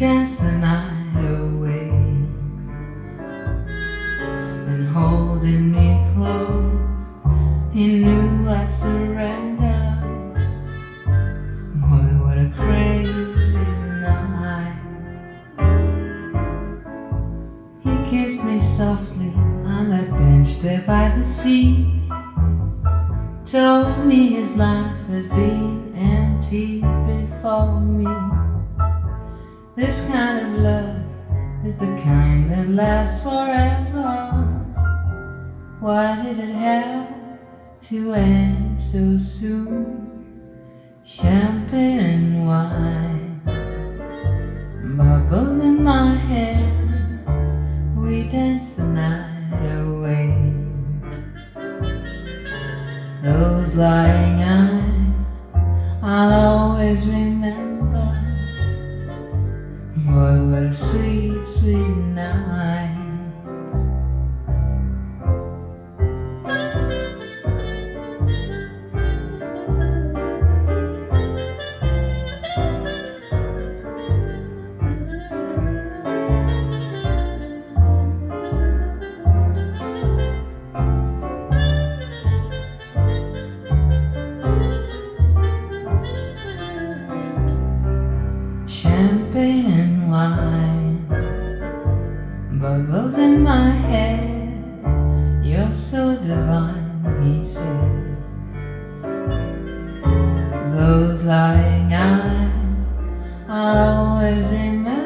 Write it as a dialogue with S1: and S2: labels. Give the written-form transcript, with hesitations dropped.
S1: danced the night away, and holding me close, he knew I'd surrender. Boy, what a crazy night. He kissed me softly on that bench there by the sea, told me his life had been empty before me. This kind of love is the kind that lasts forever. Why did it have to end so soon? Champagne and wine, bubbles in my head, we danced the night away. Those lying eyes I'll always remember. Boy, what a sweet, sweet night. Champagne and wine, bubbles in my head, you're so divine, he said. Those lying eyes I'll always remember.